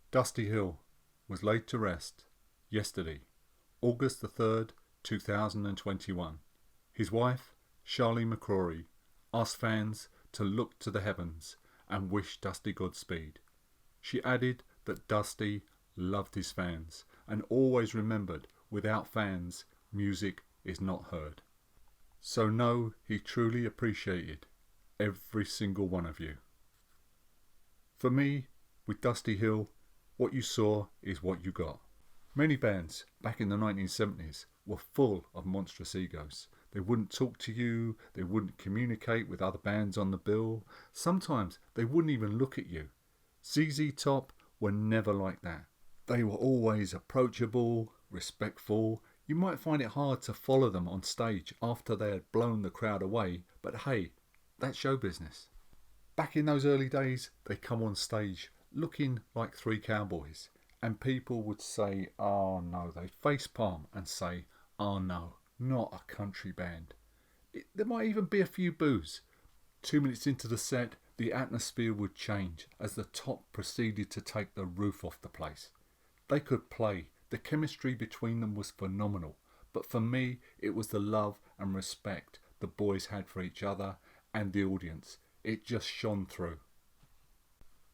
Dusty Hill was laid to rest yesterday, August the 3rd, 2021. His wife, Charlie McCrory, asked fans to look to the heavens and wish Dusty Godspeed. She added that Dusty loved his fans and always remembered without fans, music is not heard. So know he truly appreciated every single one of you. For me, with Dusty Hill, what you saw is what you got. Many bands back in the 1970s were full of monstrous egos. They wouldn't talk to you, they wouldn't communicate with other bands on the bill. Sometimes they wouldn't even look at you. ZZ Top were never like that. They were always approachable, respectful. You might find it hard to follow them on stage after they had blown the crowd away, but hey, that's show business. Back in those early days, they come on stage looking like three cowboys, and people would say, "Oh no," they'd facepalm and say, "Oh no, not a country band." There might even be a few boos. 2 minutes into the set, the atmosphere would change as the Top proceeded to take the roof off the place. They could play. The chemistry between them was phenomenal, but for me, it was the love and respect the boys had for each other and the audience. It just shone through.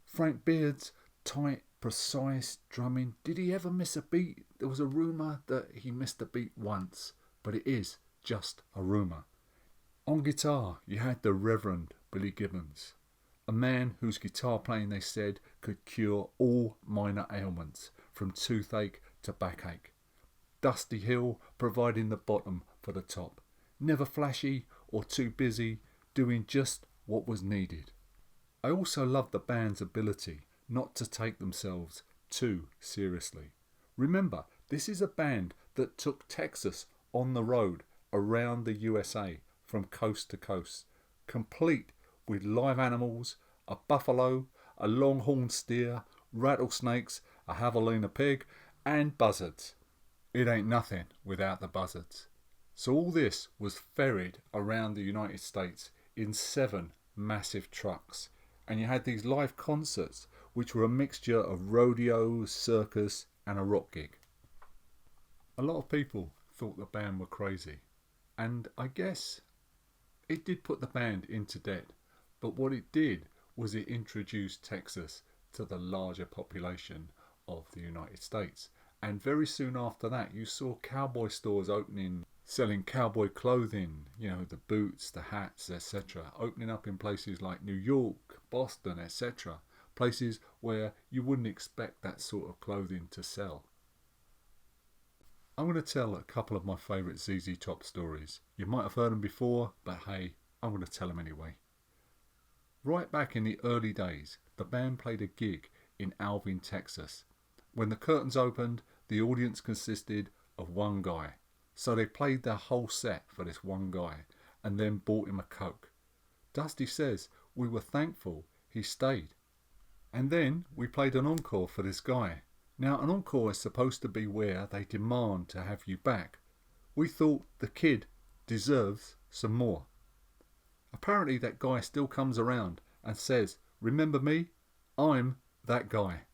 Frank Beard's tight, precise drumming. Did he ever miss a beat? There was a rumour that he missed a beat once, but it is just a rumour. On guitar, you had the Reverend Billy Gibbons, a man whose guitar playing, they said, could cure all minor ailments, from toothache to backache. Dusty Hill providing the bottom for the Top. Never flashy or too busy, doing just what was needed. I also loved the band's ability not to take themselves too seriously. Remember, this is a band that took Texas on the road around the USA from coast to coast, complete with live animals, a buffalo, a longhorn steer, rattlesnakes, a javelina pig, and buzzards. It ain't nothing without the buzzards. So all this was ferried around the United States in 7 massive trucks. And you had these live concerts, which were a mixture of rodeo, circus, and a rock gig. A lot of people thought the band were crazy. And I guess it did put the band into debt. But what it did was it introduced Texas to the larger population of the United States. And very soon after that, you saw cowboy stores opening, selling cowboy clothing, the boots, the hats, etc. Opening up in places like New York, Boston, etc. Places where you wouldn't expect that sort of clothing to sell. I'm going to tell a couple of my favourite ZZ Top stories. You might have heard them before, but hey, I'm going to tell them anyway. Right back in the early days, the band played a gig in Alvin, Texas. When the curtains opened, the audience consisted of one guy. So they played their whole set for this one guy and then bought him a Coke. Dusty says, "We were thankful he stayed. And then we played an encore for this guy. Now an encore is supposed to be where they demand to have you back. We thought the kid deserves some more." Apparently that guy still comes around and says, "Remember me? I'm that guy."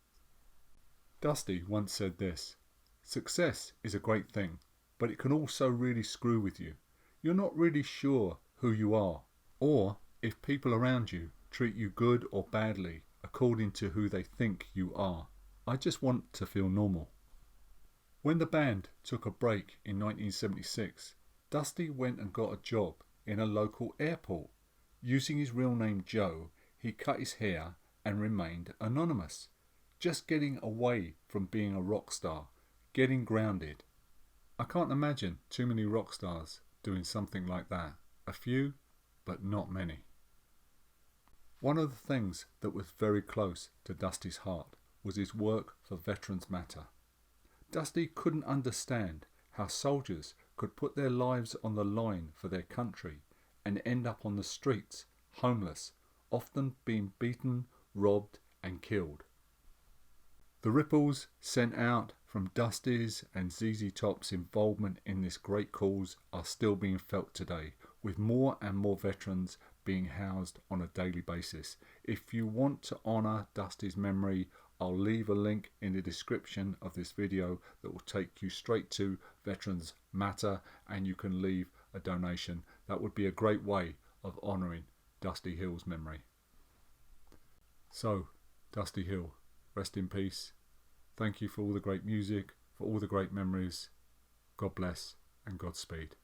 Dusty once said this: "Success is a great thing, but it can also really screw with you. You're not really sure who you are, or if people around you treat you good or badly according to who they think you are. I just want to feel normal." When the band took a break in 1976, Dusty went and got a job in a local airport. Using his real name Joe, he cut his hair and remained anonymous, just getting away from being a rock star, getting grounded. I can't imagine too many rock stars doing something like that. A few, but not many. One of the things that was very close to Dusty's heart was his work for Veterans Matter. Dusty couldn't understand how soldiers could put their lives on the line for their country and end up on the streets, homeless, often being beaten, robbed and killed. The ripples sent out from Dusty's and ZZ Top's involvement in this great cause are still being felt today, with more and more veterans being housed on a daily basis. If you want to honour Dusty's memory, I'll leave a link in the description of this video that will take you straight to Veterans Matter, and you can leave a donation. That would be a great way of honouring Dusty Hill's memory. So, Dusty Hill, rest in peace. Thank you for all the great music, for all the great memories. God bless and Godspeed.